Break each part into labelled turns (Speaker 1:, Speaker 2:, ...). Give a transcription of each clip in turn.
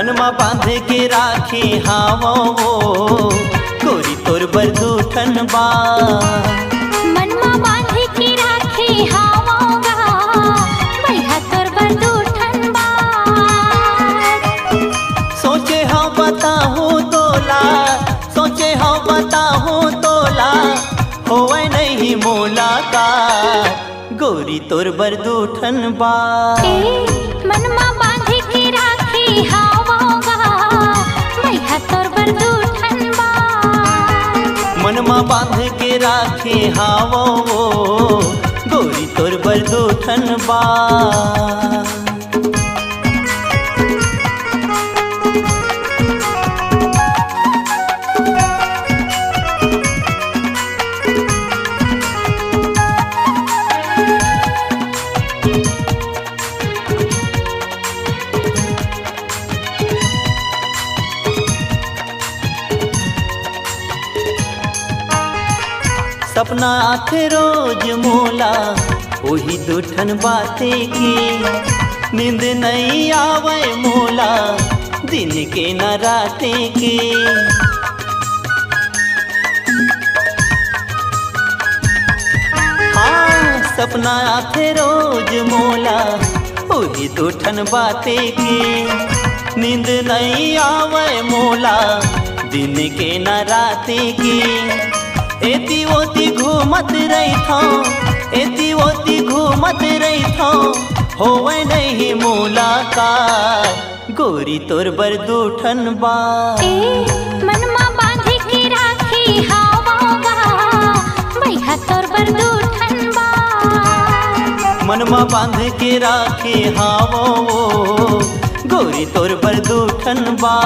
Speaker 1: मनमा बांध के राखे हावो गोरी तोर बरदूठन बा।
Speaker 2: मनमा बांध के राखे हावोगा भैया तोर बरदूठन बा।
Speaker 1: सोचे हाँ बताहूँ तोला, सोचे हाँ बताहूँ तोला होवे नहीं मुलाकात गोरी तोर बरदूठन बा।
Speaker 2: मनमा बांध के राखे हावोगा भैया तोर बरदूठन बा।
Speaker 1: मनमा बांध के राखे हावो गोरी तोर बरदूठन बा। सपना आथे रोज मोला वही दूठन बाते की, नींद नहीं आवे मोला दिन के न राते की। हाँ सपना आथे रोज मोला वही दूठन बाते की, नींद नहीं आवे मोला दिन के न राते की। एती ओती घूमत रही था, एती ओती घूमत रही था होवे नहीं मुलाकात गोरी तोर बरदूठन बा।
Speaker 2: मनमा बांध के राखे हावोगा भैया तोर बरदूठन बा।
Speaker 1: मनमा बांध के राखे हावो गोरी तोर बरदूठन बा।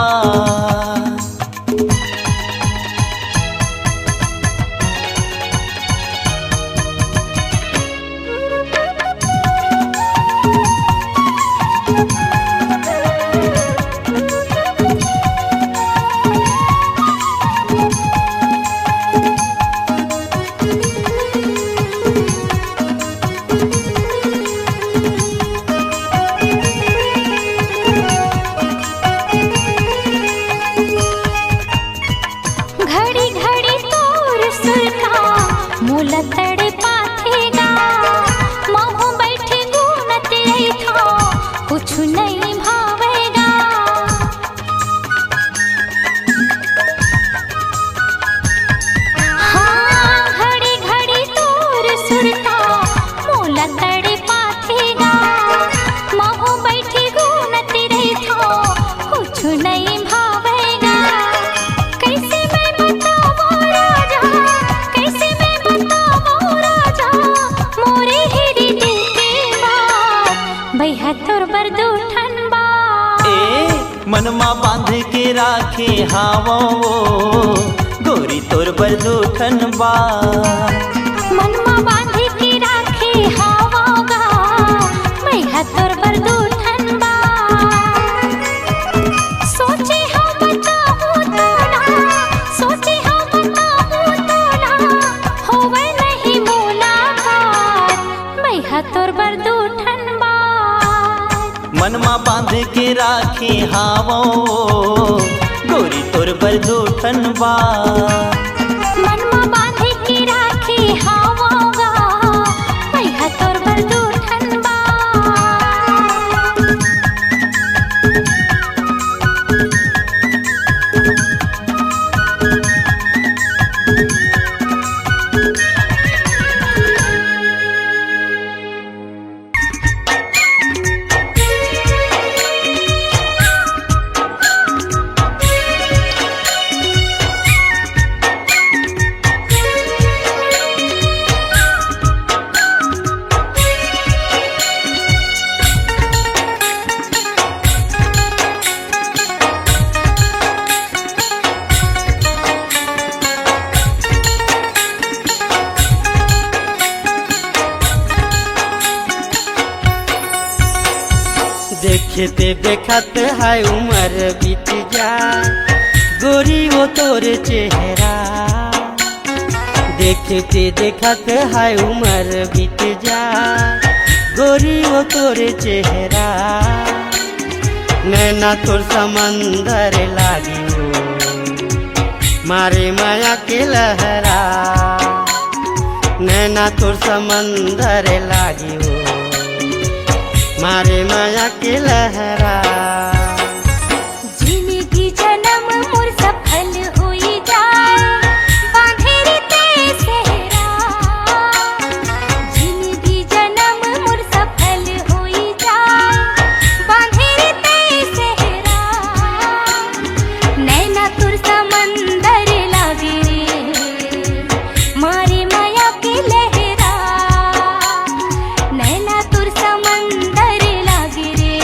Speaker 2: घड़ी घड़ी तोर सुरता मोला तड़े पाथेगा। महू बैठे गुनत रही था कुछ नहीं भावेगा। हाँ घड़ी घड़ी तोर सुरता मोला तड़े पाथेगा। महू बैठे गुनत रही था कुछ नहीं भावेगा। कैसे मैं बताऊँ राजा, कैसे मैं बताऊँ राजा मोरे हिरी दिल की बात भैया तोर बरदूठन बा।
Speaker 1: मनमा बांध के राखे हावो गोरी तोर बरदूठन बा।
Speaker 2: मनमा बांध के राखे हावोगा भैया तोर बरदूठन बा। सोचे हाँ बताऊँ तोला, सोचे हाँ बताऊँ तोला होवे नहीं मुलाकात भैया तोर बरदूठन बा।
Speaker 1: मनमा बांध के राखे हावो गोरी तोर बरदूठन बा।
Speaker 2: मनमा बांध के राखे हावोगा भैया तोर बरदूठन बा।
Speaker 3: देखते देखत है उम्र बीत जा गोरी वो तोर चेहरा। देखते देखत है उम्र बीत जा गोरी वो तोर चेहरा। नैना तोर समंदर लागी हो मारे माया के लहरा। नैना तोर समंदर लागी हो मारे माया के लहरा।
Speaker 2: जिंदगी जन्म मोर सफल होई जाए बांधेरी ते सेहरा। जिंदगी जन्म मोर सफल होई जाए बांधेरी ते सेहरा। नैना तुर समंदर लागे रे मारे माया के लहरा। नैना तुर समंदर लागे रे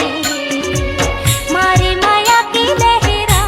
Speaker 2: मारे माया की लहरा।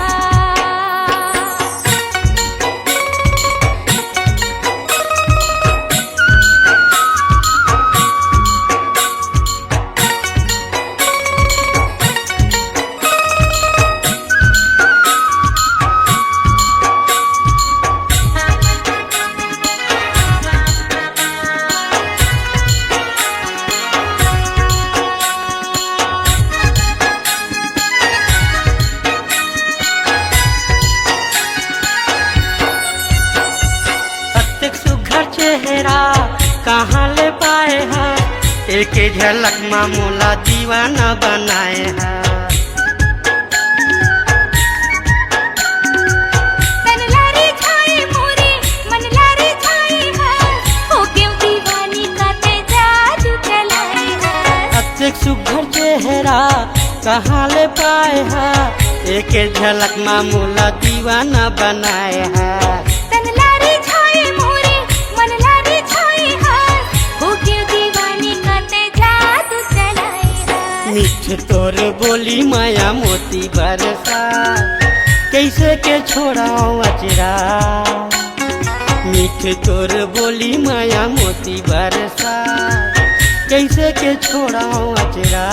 Speaker 3: प्रत्येक सुघर चेहरा कहाँ ले पाए हैं, एक झलक मामूला दीवाना बनाए हैं।
Speaker 2: तन लारी छाए मोरे मन लारी छाए है हो क्यों दीवानी का ते जादू चलाए है।
Speaker 3: प्रत्येक सुघर चेहरा कहाँ ले पाए हैं, एक झलक मामूला दीवाना बनाए हैं।
Speaker 2: तन लारी छाए मोरे मन लारी छाए है हो क्यों दीवानी का ते जादू चलाए है।
Speaker 3: मीठ तोर बोली माया मोती बरसा कैसे के छोड़ाओ अचरा। मीठ तोर बोली माया मोती बरसा कैसे के छोड़ाओ अचरा।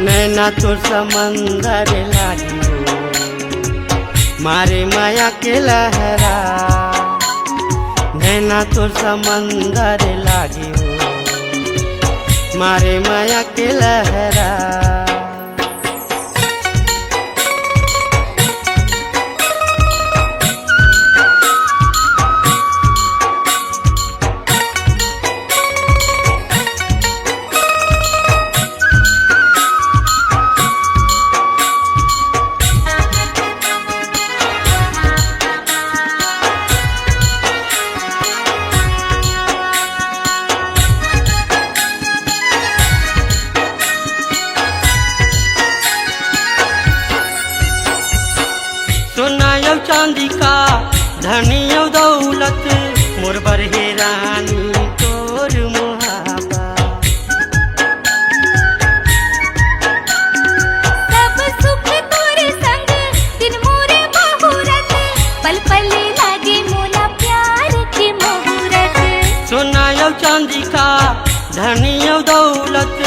Speaker 3: नैना तोर समंदर लागी हो मारे माया के लहरा। नैना तोर समंदर लागी हो मारे माया के लहरा। सोनायौ चांदी का धनियौ दौलत मोर बरहे रानी तोर मुहाबा।
Speaker 2: सब सुख तोरे संग दिन मोरे बहुरत पल पल लागे मोला प्यार की मुहूर्त।
Speaker 3: सोनायौ चांदी का धनियौ दौलत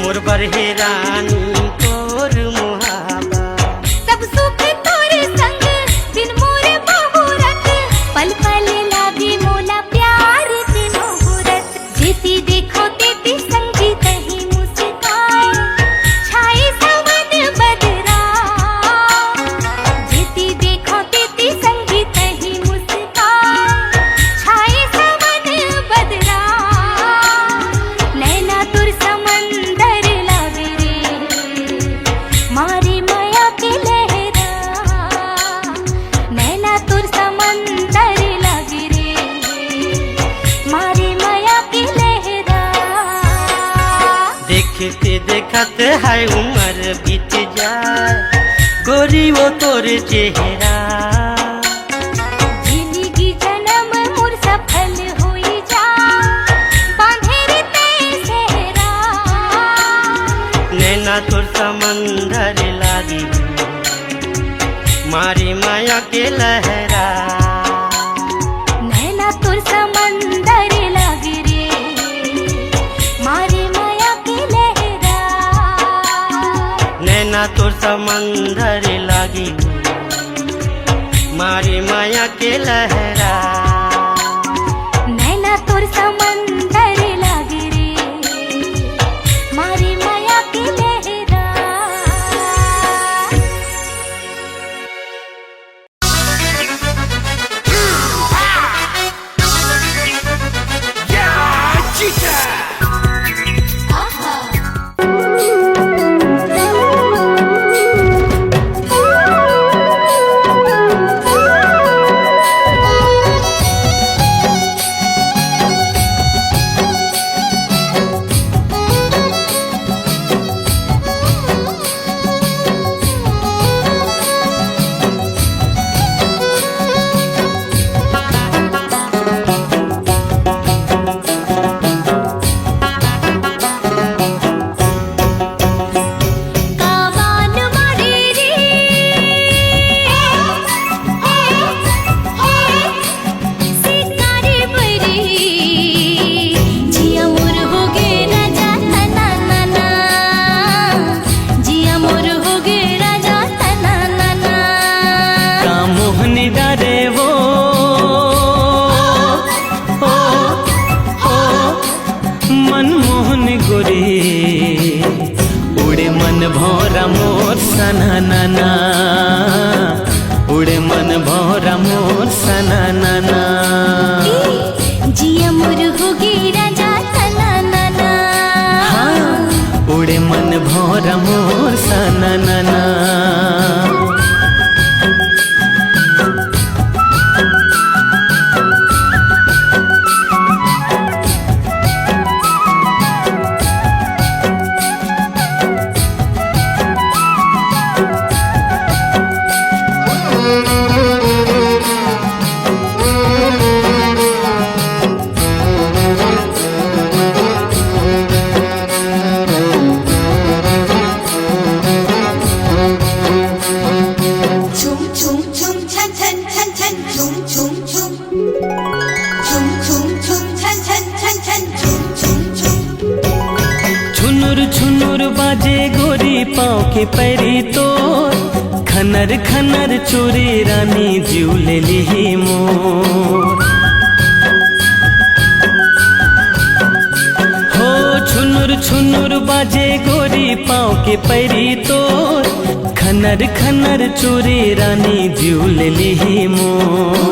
Speaker 3: मोर बरहे रानी तोर मुहाबा।
Speaker 2: सब सुख तोरे संग दिन मोरे बहुरत पल पल लागे मोला प्यार की मुहूर्त। जेती देखो तेती संगीत ही मुस्काए छाए सावन बदरा। जेती देखो तेती संगीत ही मुस्काए छाए सावन बदरा। नैना तुर समंदर लागे रे मारे माया के लहरा। नैना तुर समंदर लागे रे मारे माया के लहरा।
Speaker 3: देखते देखते है उम्र बीत जाए गोरी वो तोर चेहरा।
Speaker 2: जिंदगी जन्म मोर सफल होई जा बांधेरी ते सेहरा।
Speaker 3: नैना तोर समंदर लागी मारी माया के लहरा।
Speaker 2: नैना तुर समंदर लागे रे मारे माया के लहरा।
Speaker 3: नैना तोर समंदर लागी मारी माया के लहरा।
Speaker 2: नैना तुर समंदर लागे रे मारे माया के लहरा।
Speaker 1: मोर सननना, उड़े मन भौरा मोर सननना।
Speaker 2: जिया मोर होगे राजा सननना,
Speaker 1: हाँ, उड़े मन भौरा मोर सननना।
Speaker 3: बाजे गोरी पाँव के पैरी तोर, खनर खनर चोरी रानी जीव ले ली मोर। हो छुनुर छुनुर बाजे गोरी पाँव के पैरी तोर, खनर खनर चोरी रानी जीव ले ली मोर।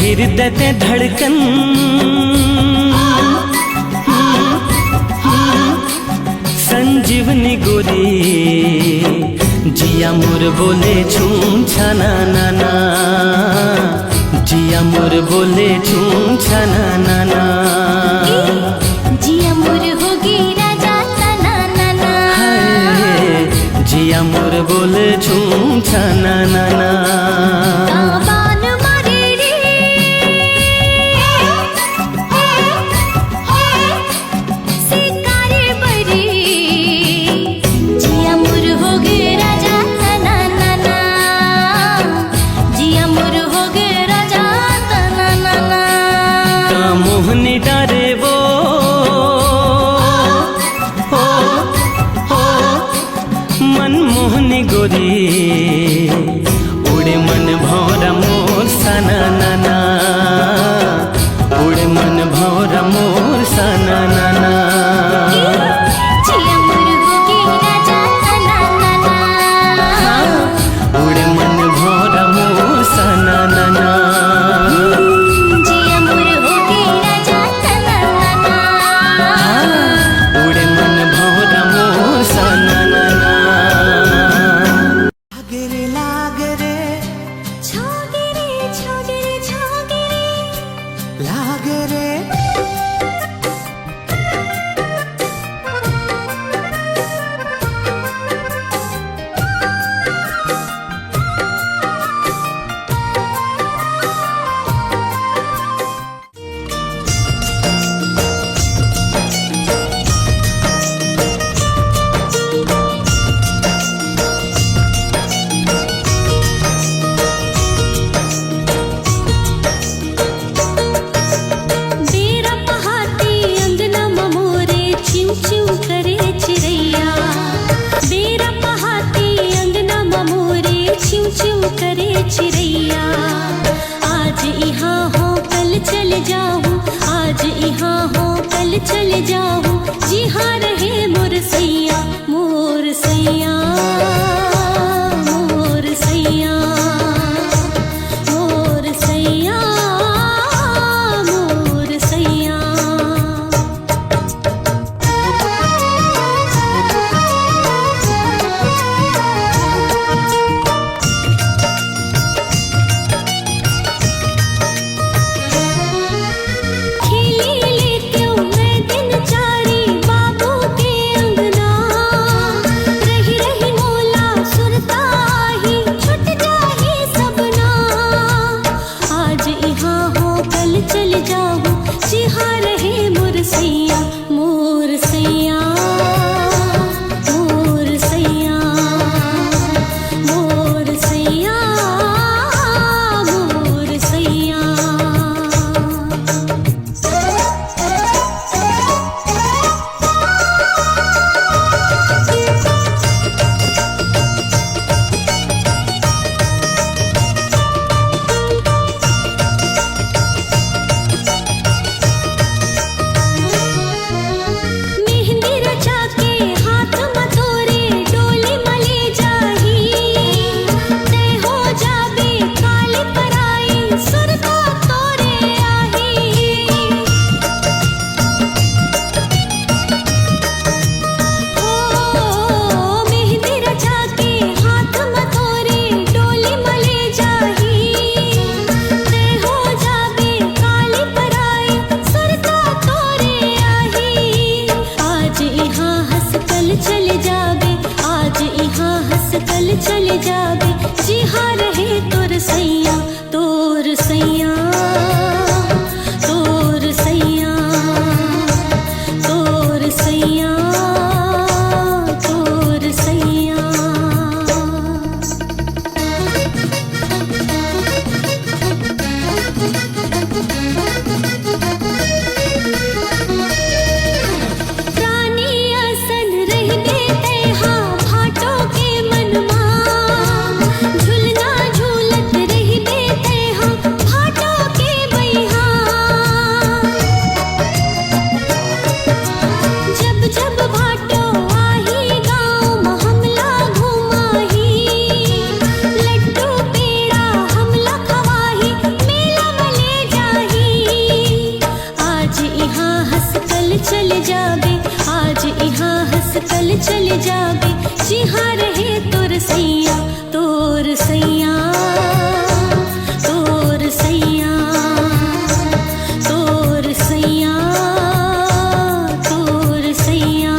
Speaker 3: हृदय ते धड़कन संजीवनी गोरी, जिया मोर बोले छूम छना नाना, जिया मोर बोले छूम छना नाना।
Speaker 2: जिया मोर होगी राजा सननना,
Speaker 3: जिया मोर बोले छूम छना नाना। मोहनी डारे वो हो मनमोहनी गोरी, उड़े मन भौरा मोर सननना, उड़े मन भौरा मोर सननना। उड़े मन भौरा मोर सननना।
Speaker 2: चल जाऊं जी हाँ रहे मोर सैया, मोर सैया। कल चल जाबे जी हाँ रहे तोर सैया तोर सैया तोर सैया तोर सैया तोर सैया कल चल जाबे जी हाँ रहे तोर सैया तोर सैया तोर सैया तोर सैया तोर सैया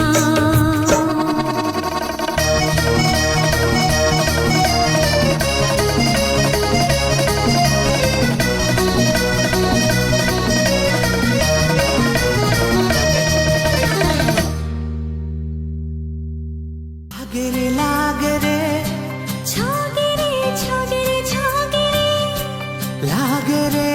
Speaker 4: लागरे
Speaker 2: छागरे छागरे छागरे
Speaker 4: लागरे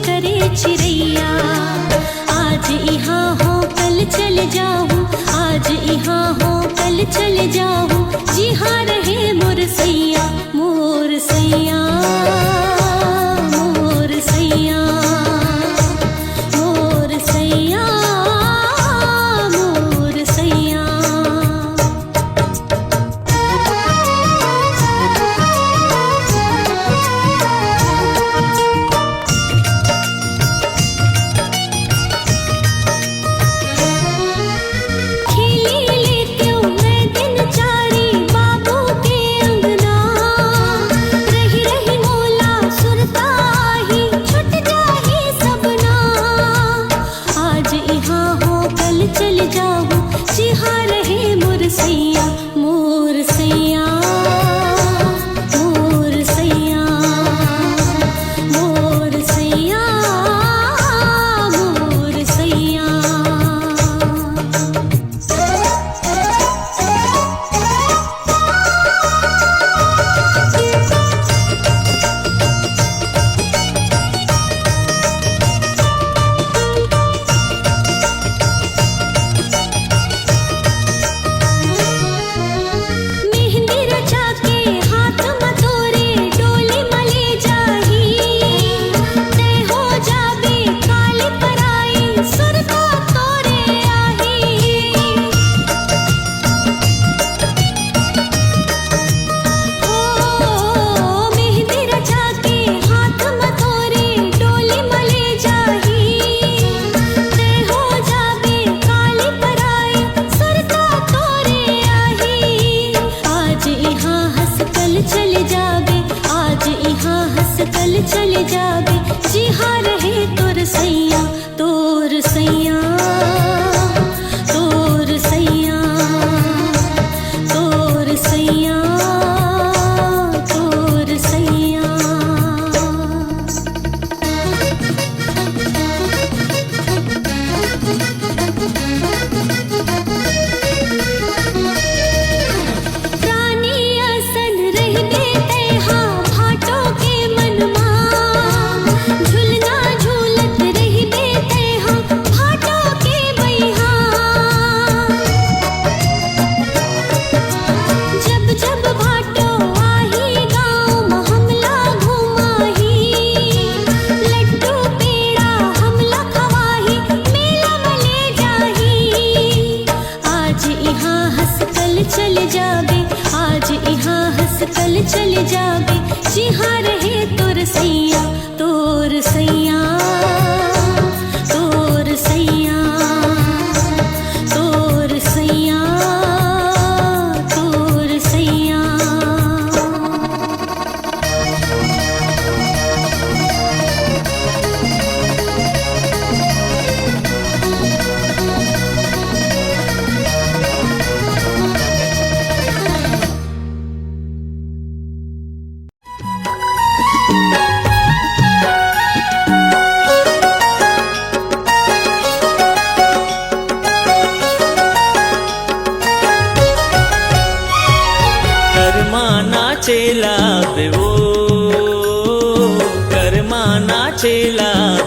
Speaker 4: करे चिड़ैया आज यहाँ हो कल चल जाऊँ आज यहाँ हो कल चल जाऊँ जी हाँ रहे मोर सैया मोर सैया मोर सैया मोर सैया मोर सैया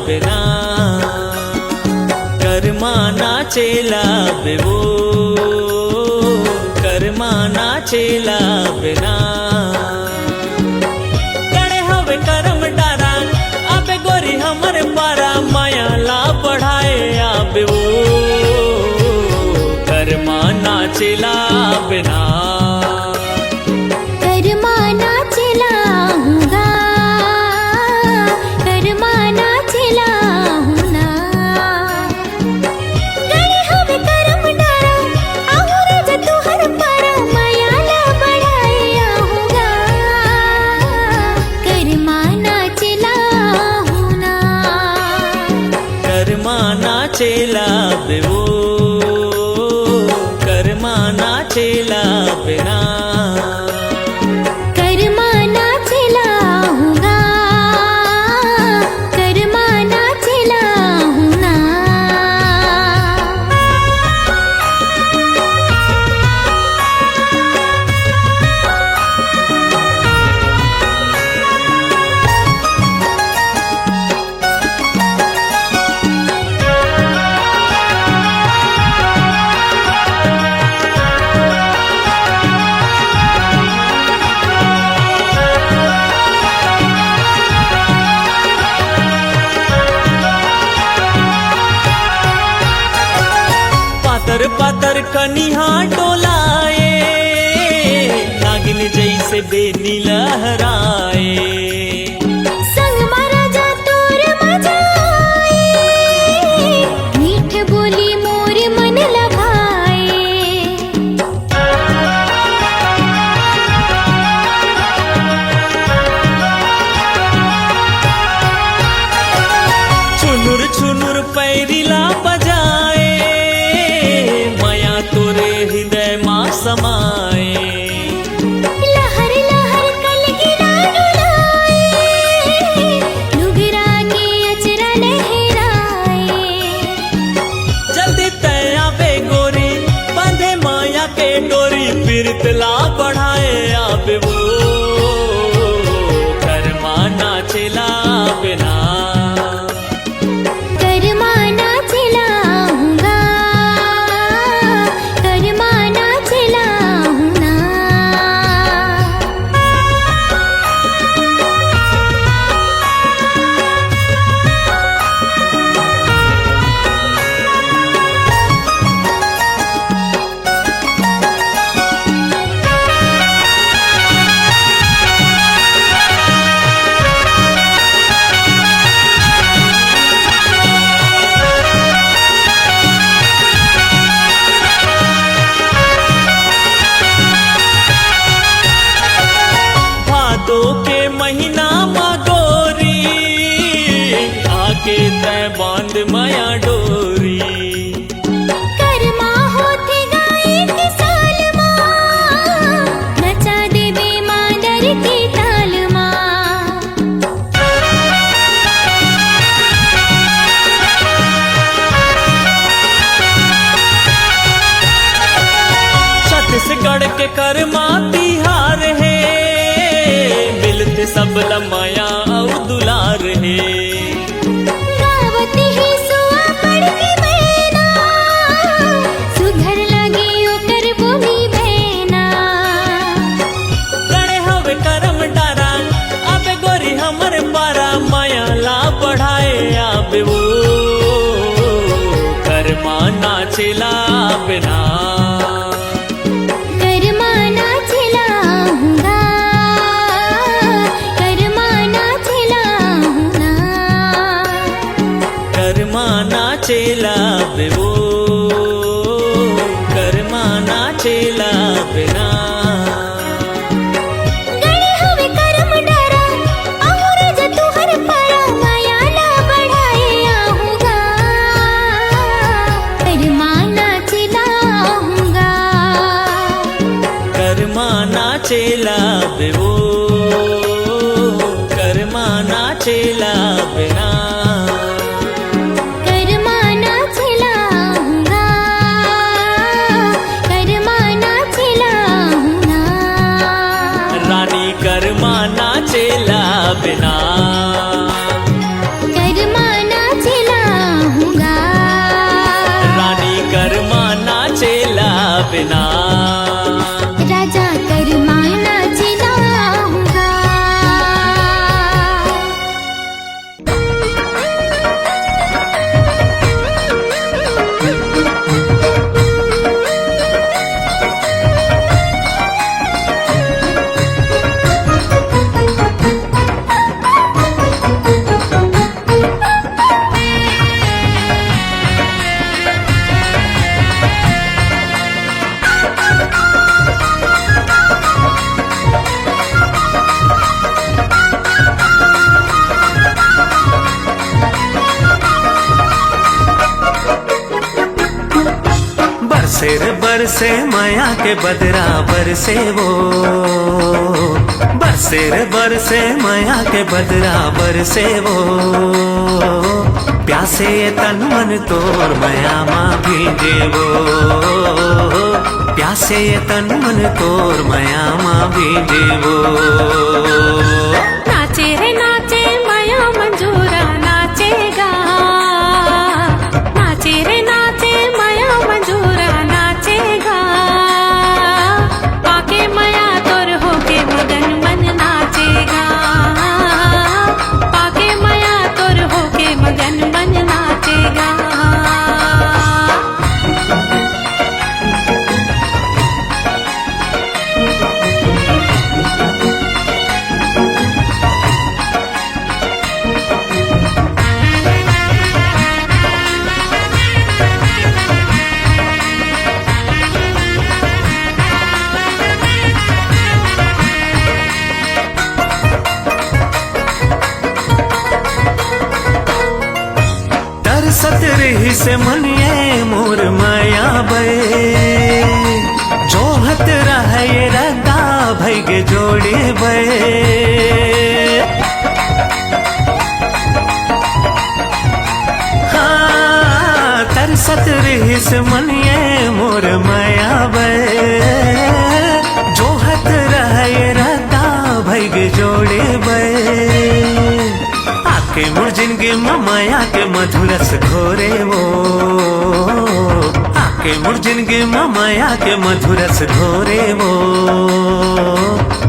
Speaker 3: बिना कर्मा नाचेला बेवो कर्मा नाचेला बिना गणे हवे करम डारा आबे गोरी हमर पारा माया ला बढ़ाए आबे वो कर्मा नाचेला बिना
Speaker 2: कर्मा नाचेला हूँगा कर्मा नाचेला हूँ ना गणे हवे करम डारा आहुर जतु हर पारा माया ला बढ़ाए आहूँगा कर्मा नाचेला हूँ ना
Speaker 3: कर्मा नाचेला बेवो कर्मा नाचेला बिना
Speaker 2: कर्मा नाचेला हूँगा कर्मा नाचेला हूँ ना
Speaker 3: पातर पातर कनिहा डोलाए नागिन जैसे बेनी लहराए
Speaker 2: संग मारा जा तोर मजाए मीठ बोली मोर मन लभाए
Speaker 3: छुनुर छुनुर पैरिला बजाए माया तोरे हृदय माँ समाए
Speaker 2: लहर लहर कलगिरा डुलाए डुगरा के अचरा लहराए
Speaker 3: जल्दी तया बे गोरी बांधे माया के डोरी पीरतला बढ़ाए आबे वो कर्मा नाचेला बिना
Speaker 2: कर्मा नाचेला हूँगा कर्मा नाचेला हूँ ना
Speaker 3: भादो के महीना मा गोरी आके तय बांध माया डोरी
Speaker 2: कर्मा होते गाए के साल माँ नचा देवे मादर के ताल माँ
Speaker 3: छत्तीसगढ़ के कर्मा तिहार है मिलते सब लमाया और दुलार है
Speaker 2: गावती ही सुआ पड़ के मैना सुघर लगे ओकर बोली बहना
Speaker 3: गणे हवे करम डारा आबे गोरी हमर पारा माया ला बढ़ाए आबे वो कर्मा नाचेला बिना
Speaker 2: कर्मा नाचेला हूँगा कर्मा नाचेला हूँ ना
Speaker 3: कर्मा नाचेला बेवो कर्मा नाचेला बिना
Speaker 2: गणे हवे करम डारा आहुर जतु हर पारा माया ला बढ़ाए आहूँगा कर्मा नाचेला हूँगा
Speaker 3: कर्मा नाचेला बेवो कर्मा नाचेला बिना
Speaker 2: कर्मा नाचेला हूँगा कर्मा नाचेला
Speaker 3: बरसे रे बरसे माया के बदरा बरसे वो, बरसे रे बरसे माया के बदरा बरसे वो, प्यासे ये तन मन तोर माया माँ भीजे वो, प्यासे ये तन मन तोर माया माँ भीजे वो।
Speaker 4: नाचे रे नाचे माया मंजूरा नाचेगा, नाचे रे नाचे माया मंजूरा नाचेगा, पाके माया तोर होके मगन मन नाचेगा, पाके माया तोर होके मगन मन नाचेगा।
Speaker 3: तरसत रही से मनिए मोर माया बे, जोहत रहे रदा भैगे जोड़े बे, हाँ तरसत रही से मनिए मोर माया बे, जोहत रहे रदा भैगे जोड़े बे, आके मोर जिंदगी में माया के मधुरस घोरे वो, आके मोर जिंदगी में माया के मधुरस घोरे वो,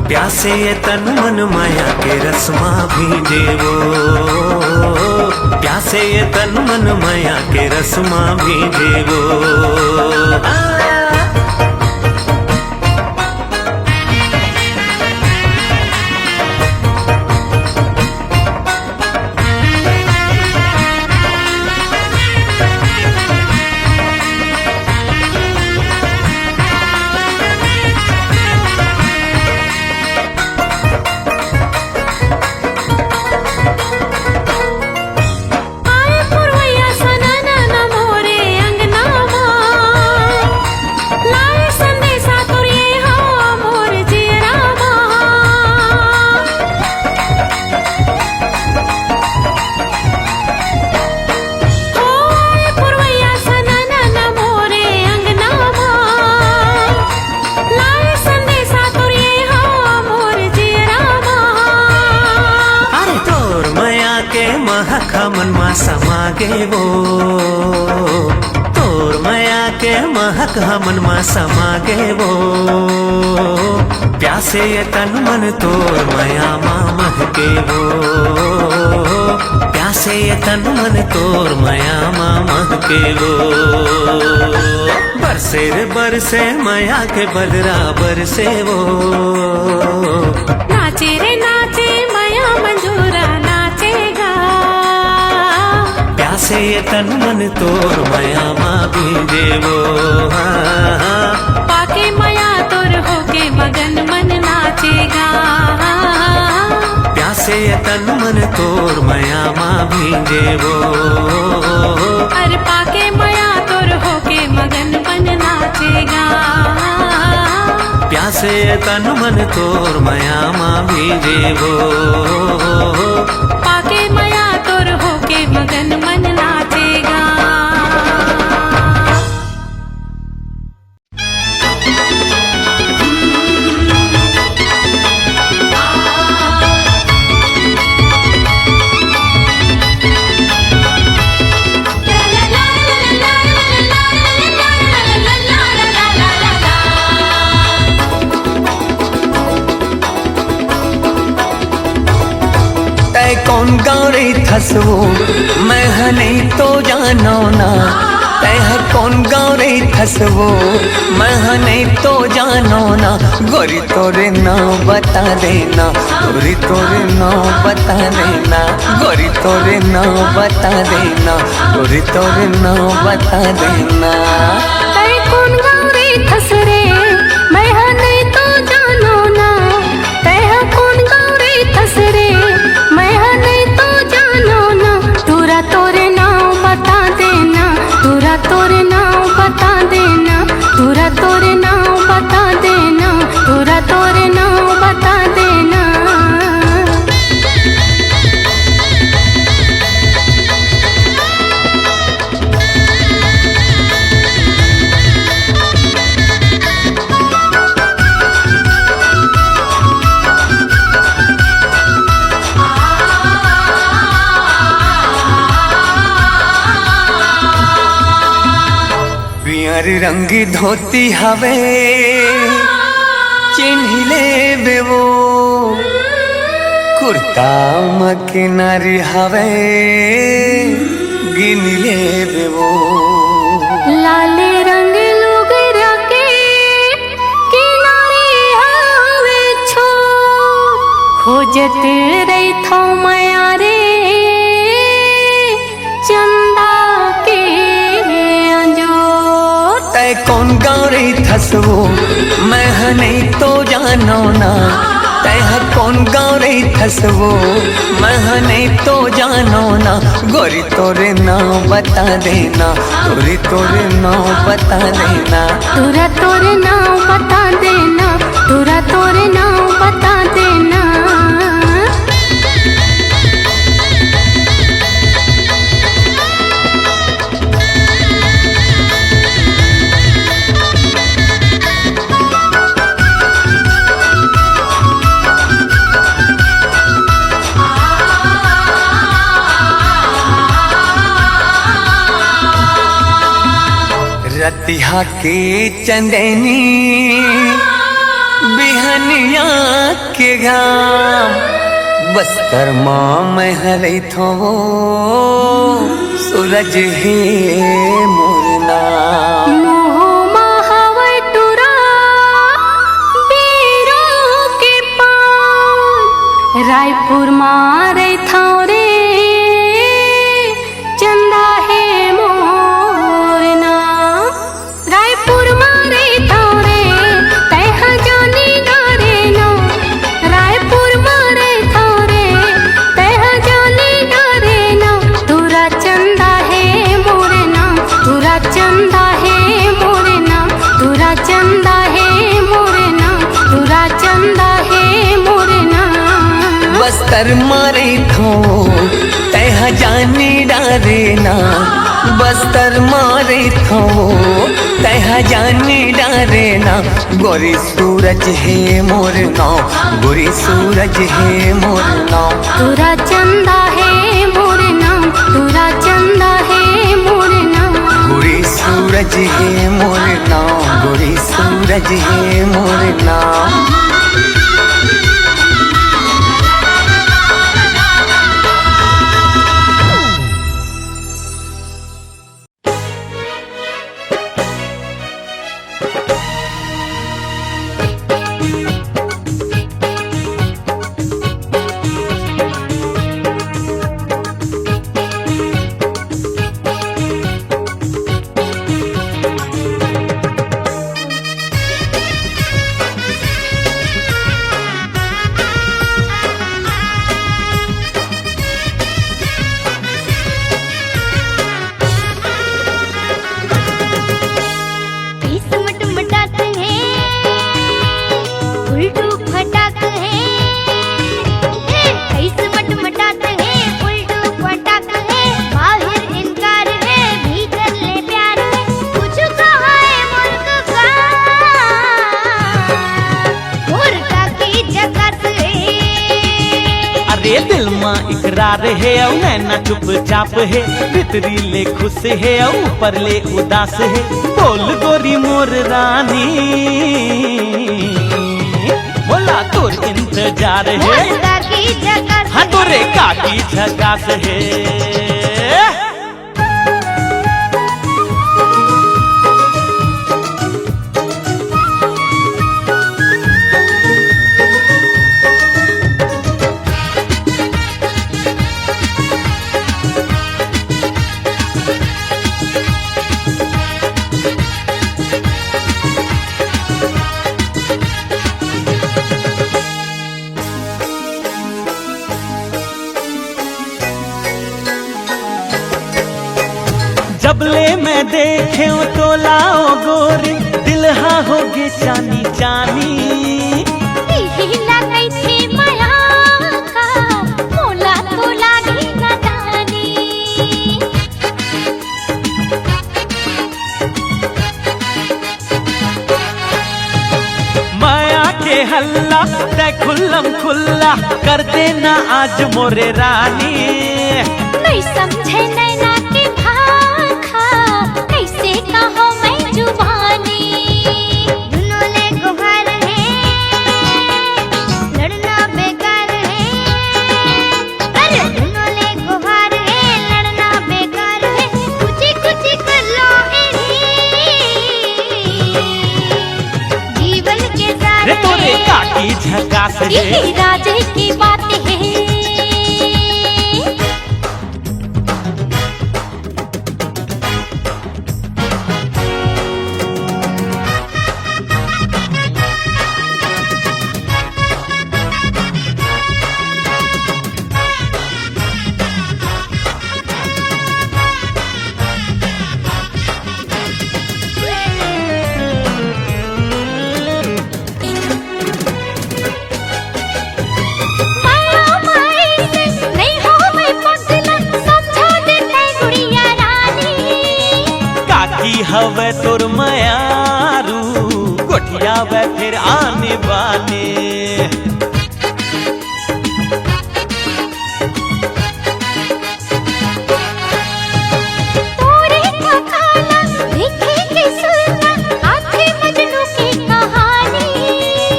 Speaker 3: प्यासे ये तन मन माया के रसमा भीजे वो, प्यासे ये तन मन माया के रसमा भीजे वो। मन मा समागे वो, तोर माया के महक हमन मा समागे वो, प्यासे ये तन मन तोर माया मा महके वो, प्यासे ये तन मन तोर माया मा महके वो। बरसे रे बरसे माया के बदरा बरसे वो,
Speaker 4: नाचे रे नाचे माया मंजूरा नाचेगा,
Speaker 3: प्यासे ये तन मन तोर माया माँ भीजे वो,
Speaker 4: पाके माया तोर होके मगन मन नाचेगा,
Speaker 3: प्यासे ये तन मन तोर माया माँ भीजे वो,
Speaker 4: अरे पाके माया तोर होके मगन मन नाचेगा,
Speaker 3: प्यासे ये तन मन तोर माया माँ भीजे वो,
Speaker 4: पाके माया तोर होके मगन मन नाचेगा।
Speaker 3: कौन गौरी थसवो मैं नहीं तो जानो ना, तह कौन गौरी थसवो मैं नहीं तो जानो ना, गोरी तोरे नाम बता देना, गोरी तोरे नाम बता देना, गोरी तोरे नाम बता देना, गोरी तोरे नाम बता देना।
Speaker 4: कौन गौरी थस रे मैं नहीं तो जानो ना, तह कौन गौरी थस रे मैं नहीं तो जानो ना, तोरा तोरे नाम बता देना, तोरा तोरे नाम बता देना,
Speaker 3: हर रंग धोती हवे चिन्ह ले वो कुर्ता मकिनारी हवे गिन ले वो
Speaker 4: लाले रंग लोग रखे किनारे आवे छो खोजत रही थो माया रे चंदा के अंजोर
Speaker 3: तै कौन गाँव रे थसवो मैं नहीं तो जानो ना तै कौन गाँव रे थसवो मैं नहीं तो जानो ना गोरी तोरे नाम बता देना गोरी तोरे नाम बता देना
Speaker 4: तुरा तोरे नाम बता देना तुरा तोरे नाम बता देना
Speaker 3: रतिहा के चंदनी बिहनिया के घाम बस्तर माँ मैं हरे थो सूरज है मोर नाम
Speaker 4: मोह महावै टुरा बीरों के पान रायपुर मारे था रे चंदा है मोर नाम रायपुर मारे था रे तैहा जानी डारे ना रायपुर मारे था रे तैहा जानी डारे ना तुरा चंदा है मोर नाम तुरा चंदा है मोर नाम तुरा चंदा है मोर नाम तुरा चंदा है मोर नाम
Speaker 3: बस्तर मारे थो तह जानी डारे ना बस्तर मारे थो तह जानी डारे ना गोरी सूरज है मोर नाम गोरी सूरज है मोर नाम
Speaker 4: तुरा चंदा है मोर नाम तुरा चंदा है मोर नाम
Speaker 3: गोरी सूरज है मोर नाम गोरी सूरज है मोर नाम
Speaker 1: दिल माँ इकरार है औ नैना चुपचाप है भीतरी ले खुश है औ ऊपर ले उदास है बोल गोरी मोर रानी बोला तोर इंतजार है हाँ तोरे काकी झकास है जबले मैं देखे तो लाओ गोरी दिल हाँ होगे चानी चानी
Speaker 2: लगई थी माया का मोला तो लागी ना जानी
Speaker 1: माया के हल्ला ते खुल्लम खुल्ला कर देना आज मोरे रानी
Speaker 2: नहीं समझे नैना के भाखा कैसे कहो मैं जुबानी
Speaker 1: झकास है।
Speaker 2: यही राजे की बात है।
Speaker 1: हवे तोर मयारू गोठिया वे फिर आने बाने।
Speaker 2: तोरे का खाना देखेंगे सुनना आखे मजनू की कहानी।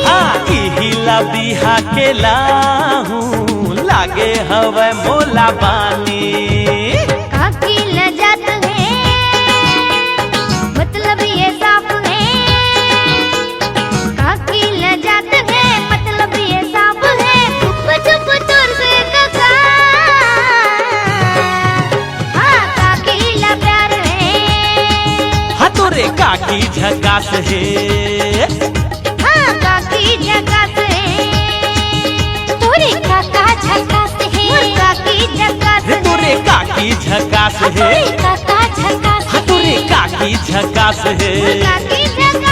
Speaker 1: हाँ इहिला बिहा के लाहूं लागे हवे मोला बानी।
Speaker 2: काकी लजात है मतलब ये साफ है। काकी लजात है मतलब ये साफ है। चुप चुप तुर से कका। हाँ काकी ला प्यार है।
Speaker 1: हाँ तोरे काकी झकास है।
Speaker 2: हाँ काकी झकास है। तोरे काका झकास है। काकी झकास है।
Speaker 1: तोरे काकी झकास है।
Speaker 2: तोरे काका झकास
Speaker 1: हाँ तोरे काकी झकास है।
Speaker 2: काकी झकास